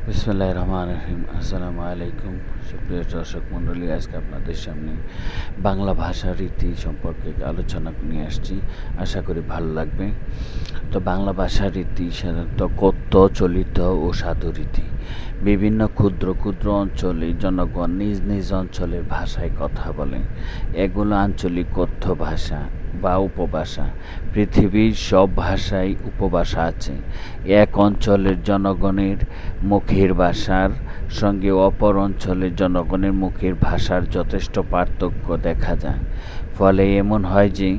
বিসমিল্লাহির রহমানির রহিম। আসসালামু আলাইকুম সুপ্রিয় দর্শক মণ্ডলী, আজকে আপনাদের সামনে বাংলা ভাষা রীতি সম্পর্কে আলোচনা নিয়ে আসছি। আশা করি ভালো লাগবে। তো বাংলা ভাষা রীতি সাধারণত কথ্য, চলিত ও সাধু রীতি। বিভিন্ন ক্ষুদ্র ক্ষুদ্র অঞ্চলে জনগণ নিজ নিজ অঞ্চলের ভাষায় কথা বলে। এগুলো আঞ্চলিক কথ্য ভাষা বা উপভাষা। পৃথিবীর সব ভাষায় উপভাষা আছে। এক অঞ্চলের জনগণের মুখের ভাষার সঙ্গে অপর অঞ্চলের জনগণের মুখের ভাষার যথেষ্ট পার্থক্য দেখা যায়। ফলে এমন হয় যে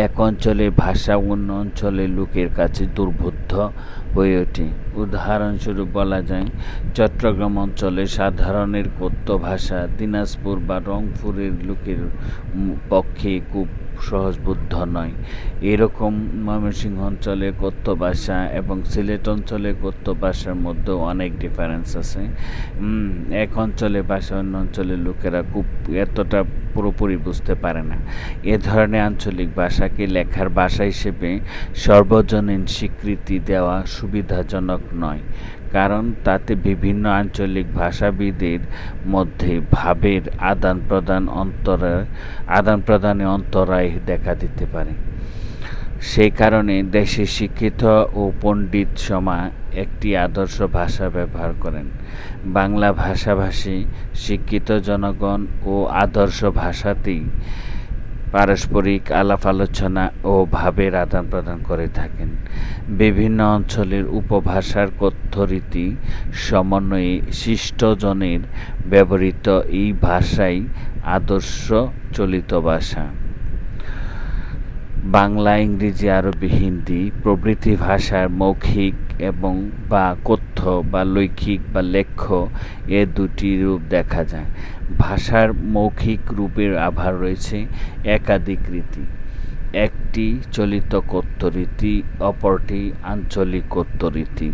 এক অঞ্চলের ভাষা অন্য অঞ্চলের লোকের কাছে দুর্বোধ্য হয়ে ওঠে। উদাহরণস্বরূপ বলা যায়, চট্টগ্রাম অঞ্চলে সাধারণের কথ্য ভাষা দিনাজপুর বা রংপুরের লোকের পক্ষে খুব সহজবোধ্য নয়। এরকম ময়মনসিংহ অঞ্চলের কথ্য ভাষা এবং সিলেট অঞ্চলের কথ্য ভাষার মধ্যেও অনেক ডিফারেন্স আছে। এক অঞ্চলের ভাষা অন্য অঞ্চলের লোকেরা খুব এতটা পুরোপুরি বুঝতে পারে না। এ ধরনের আঞ্চলিক ভাষাকে লেখার ভাষা হিসেবে সর্বজনীন স্বীকৃতি দেওয়া সুবিধাজনক নয়, কারণ তাতে বিভিন্ন আঞ্চলিক ভাষাবিদের মধ্যে ভাবের আদান প্রদানে অন্তরায় দেখা দিতে পারে। সেই কারণে দেশের শিক্ষিত ও পণ্ডিত সমাজ একটি আদর্শ ভাষা ব্যবহার করেন। বাংলা ভাষাভাষী শিক্ষিত জনগণ ও আদর্শ ভাষাতেই পারস্পরিক আলাপ আলোচনা ও ভাবের আদান প্রদান করে থাকেন। বিভিন্ন অঞ্চলের উপভাষার কথ্যরীতি সমন্বয়ে শিষ্টজনের ব্যবহৃত এই ভাষাই আদর্শ চলিত ভাষা। বাংলা, ইংরেজি, আরবি, হিন্দি প্রভৃতি ভাষার মৌখিক এবং বা কথ্য বা লৈখিক বা লেখ্য এ দুটি রূপ দেখা যায়। ভাষার মৌখিক রূপের আভার রয়েছে একাধিক রীতি। একটি চলিত কথ্য রীতি, অপরটি আঞ্চলিক কথ্য রীতি।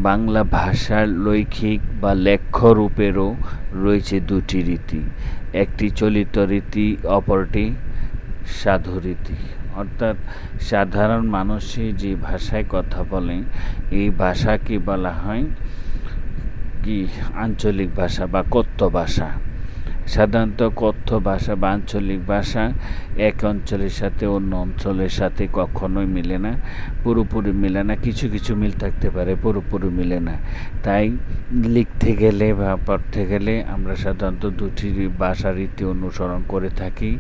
বাংলা ভাষার লৈখিক বা লেখ্য রূপেরও রয়েছে দুটি রীতি, একটি চলিত রীতি, অপরটি সাধু রীতি। অর্থাৎ সাধারণ মানুষই যে ভাষায় কথা বলে এই ভাষাকে বলা হয় কি আঞ্চলিক ভাষা বা কথ্য ভাষা। সাধারণত কথ্য ভাষা বা আঞ্চলিক ভাষা এক অঞ্চলের সাথে অন্য অঞ্চলের সাথে কখনোই মিলে না, পুরোপুরি মিলে না। কিছু কিছু মিল থাকতে পারে, পুরোপুরি মিলে না। তাই লিখতে গেলে বা পড়তে গেলে আমরা সাধারণত দুটি ভাষা রীতি অনুসরণ করে থাকি।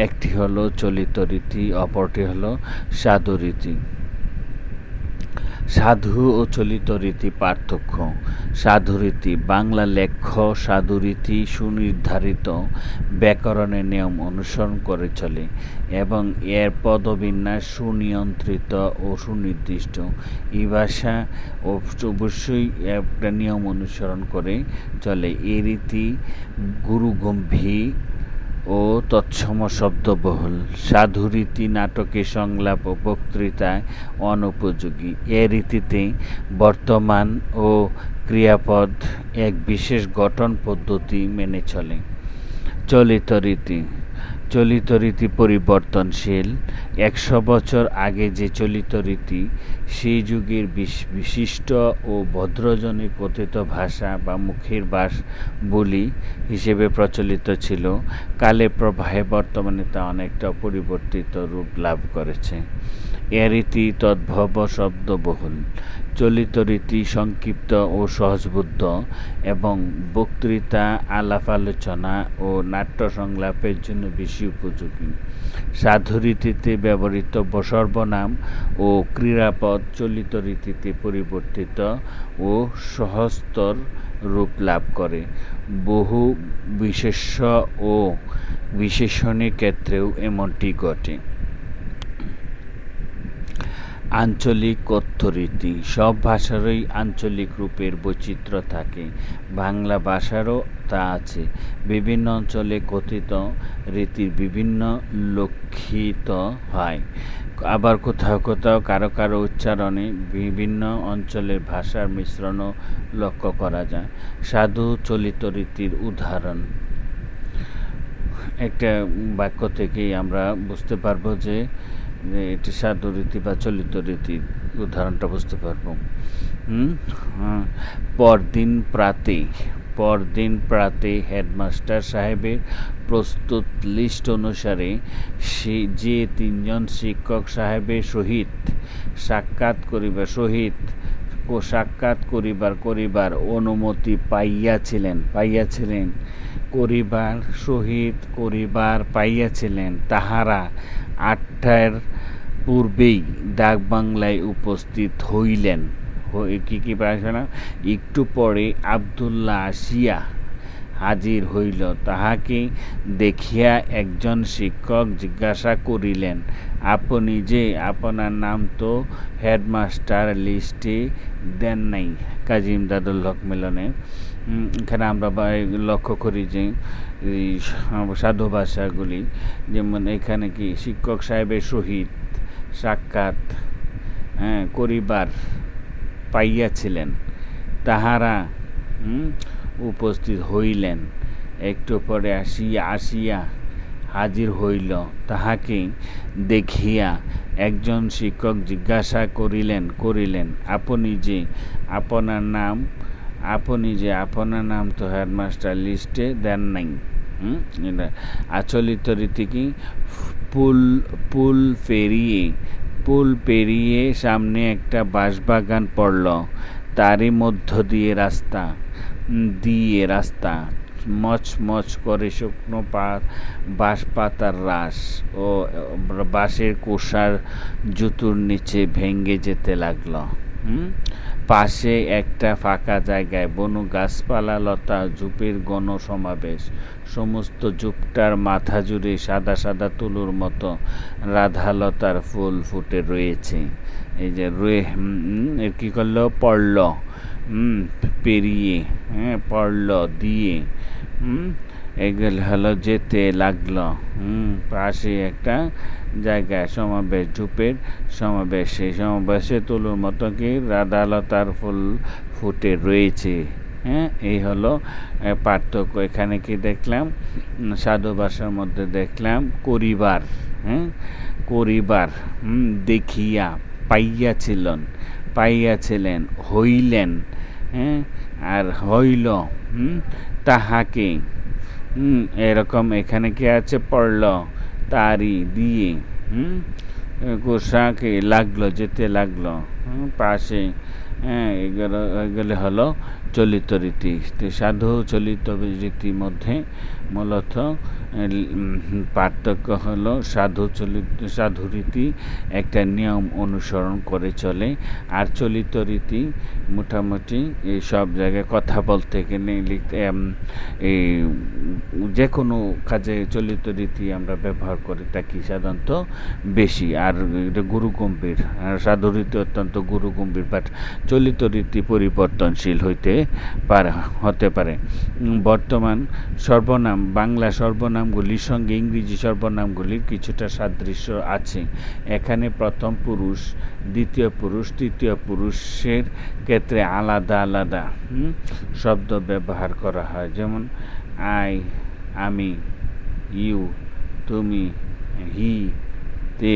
একটি হলো চলিত রীতি, অপরটি হলো সাধু রীতি। সাধু ও চলিত রীতি পার্থক্য। সাধু রীতি বাংলা লেখ্য সাধু রীতি সুনির্ধারিত ব্যাকরণের নিয়ম অনুসরণ করে চলে এবং এর পদবিন্যাস সুনিয়ন্ত্রিত ও সুনির্দিষ্ট। এই ভাষা অবশ্যই একটা নিয়ম অনুসরণ করে চলে। এই রীতি গুরুগম্ভীর ও তৎসম শব্দবহুল। সাধু রীতি নাটকে সংলাপ ও বক্তৃতায় অনুপযোগী। এ রীতিতে বর্তমান ও ক্রিয়াপদ এক বিশেষ গঠন পদ্ধতি মেনে চলে। চলিত রীতি। চলিত রীতি পরিবর্তনশীল। 100 বছর আগে যে চলিত রীতি সেই যুগের বিশিষ্ট ও ভদ্রজনের কথিত ভাষা বা মুখের বলি হিসেবে প্রচলিত ছিল, কালের প্রবাহে বর্তমানে তা অনেকটা পরিবর্তিত রূপ লাভ করেছে। এ রীতি তদ্ভব শব্দবহুল। চলিত রীতি সংক্ষিপ্ত ও সহজবোধ্য এবং বক্তৃতা, আলাপ আলোচনা ও নাট্য সংলাপের জন্য বেশি উপযোগী। সাধু রীতিতে ব্যবহৃত সর্বনাম ও ক্রিয়াপদ চলিত রীতিতে পরিবর্তিত ও সহজতর রূপ লাভ করে। বহু বিশেষ্য ও বিশেষণের ক্ষেত্রেও এমনটি ঘটে। আঞ্চলিক কথ্য রীতি। সব ভাষারই আঞ্চলিক রূপের বৈচিত্র্য থাকে। বাংলা ভাষারও তা আছে। বিভিন্ন অঞ্চলে কথিত রীতির বিভিন্ন লক্ষিত হয়। আবার কোথাও কোথাও কারো কারো উচ্চারণে বিভিন্ন অঞ্চলের ভাষার মিশ্রণও লক্ষ্য করা যায়। সাধু চলিত রীতির উদাহরণ। একটা বাক্য থেকেই আমরা বুঝতে পারবো যে এটি সাধু রীতি বা চলিত রীতি। উদাহরণটা বুঝতে পারবো। পরদিন প্রাতে হেডমাস্টার সাহেবের প্রস্তুত লিস্ট অনুসারে যে 3 জন শিক্ষক সাহেবের সহিত সাক্ষাৎ করিবার অনুমতি পাইয়াছিলেন, তাহারা 8টার পূর্বেই ডাকবাংলায় উপস্থিত হইলেন। কি পাইছিল? একটু পরে আবদুল্লাহ আসিয়া হাজির হইল। তাহাকে দেখিয়া একজন শিক্ষক জিজ্ঞাসা করিলেন, আপনি যে আপনার নাম তো হেডমাস্টার লিস্টে দেন নাই। কাজী ইমদাদুল হক মিলনে এখানে আমরা লক্ষ্য করি যে এই সাধু ভাষাগুলি, যেমন এখানে কি শিক্ষক সাহেবের সহিত সাক্ষাৎ করিবার পাইয়াছিলেন, তাহারা উপস্থিত হইলেন। একটু পরে আসিয়া হাজির হইল। তাহাকে দেখিয়া একজন শিক্ষক জিজ্ঞাসা করিলেন, আপনি যে আপনার নাম তো হেডমাস্টার লিস্টে দেন নাই। আচলিত রীতি কি? পুল পেরিয়ে সামনে একটা বাঁশবাগান পড়ল, তারই মধ্য দিয়ে রাস্তা মচমচ করে শুকনো বাঁশপাতার রাস ও বাঁশের কোষার জুতুর নিচে ভেঙে যেতে লাগলো। পাশে একটা ফাঁকা জায়গায় বনু গাছপালা লতা ঝোপের ঘন সমাবেশ। সমস্ত ঝোপটার মাথা জুড়ে সাদা সাদা তুলোর মতো রাধালতার ফুল ফুটে রয়েছে। এই যে কি করলো? পড়ল, পড়ল দিয়ে এগুলো হলো যেতে লাগলো। পাশে একটা জায়গায় সমাবেশ, ঝোপের সমাবেশ। সেই সমাবেশে তুলোর মতো কি রাধালতার ফুল ফুটে রয়েছে। এই হলো পার্থক্য। এখানে কি দেখলাম? সাধু ভাষার মধ্যে দেখলাম করিবার দেখিয়া পাইয়াছিলেন, হইলেন, আর হইল তাহাকে। এরকম এখানে কি আছে? পড়ল, তারি দিয়ে কোষাকে লাগলো, যেতে লাগলো। পাশে এগুলো হলো চলিত রীতি। সাধু চলিত রীতির মধ্যে মূলত পার্থক্য হলো সাধু রীতি একটা নিয়ম অনুসরণ করে চলে, আর চলিত রীতি মোটামুটি এই সব জায়গায় কথা বলতে গেলে এই যে কোনো কাজে চলিত রীতি আমরা ব্যবহার করে থাকি সাধারণত বেশি। আর এটা গুরুগম্ভীর, সাধু রীতি অত্যন্ত গুরুগম্ভীর, বাট চলিত রীতি পরিবর্তনশীল হতে পারে। বর্তমান সর্বনাম, বাংলা সর্বনামগুলির সঙ্গে ইংরেজি সর্বনামগুলির কিছুটা সাদৃশ্য আছে। এখানে প্রথম পুরুষ, দ্বিতীয় পুরুষ, তৃতীয় পুরুষের ক্ষেত্রে আলাদা আলাদা শব্দ ব্যবহার করা হয়। যেমন আই, আমি, ইউ, তুমি, হি, তে,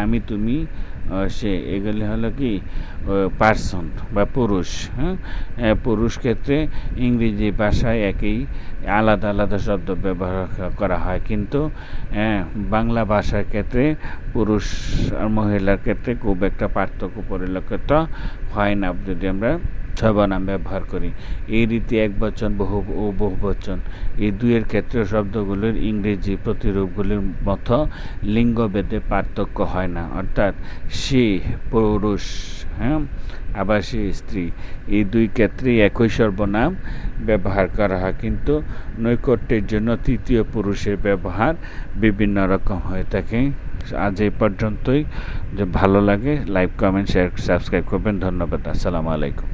আমি, তুমি, সে, এগুলি হলো কি পার্সন বা পুরুষ। পুরুষ ক্ষেত্রে ইংরেজি ভাষায় একই আলাদা আলাদা শব্দ ব্যবহার করা হয়, কিন্তু বাংলা ভাষার ক্ষেত্রে পুরুষ আর মহিলার ক্ষেত্রে খুব একটা পার্থক্য পরিলক্ষিত হয় না যদি আমরা সর্বনাম ব্যবহার করি। এই রীতি একবচন ও বহুবচন এই দুইয়ের ক্ষেত্রে শব্দগুলির ইংরেজি প্রতিরূপগুলির মতো লিঙ্গভেদে পার্থক্য হয় না। অর্থাৎ সে পুরুষ, আবার সে স্ত্রী, এই দুই ক্ষেত্রেই একই সর্বনাম ব্যবহার করা হয়, কিন্তু নৈকট্যের জন্য তৃতীয় পুরুষের ব্যবহার বিভিন্ন রকম হয়ে থাকে। আজ এই পর্যন্তই। যে ভালো লাগে লাইক, কমেন্ট, শেয়ার, সাবস্ক্রাইব করবেন। ধন্যবাদ। আসসালামু আলাইকুম।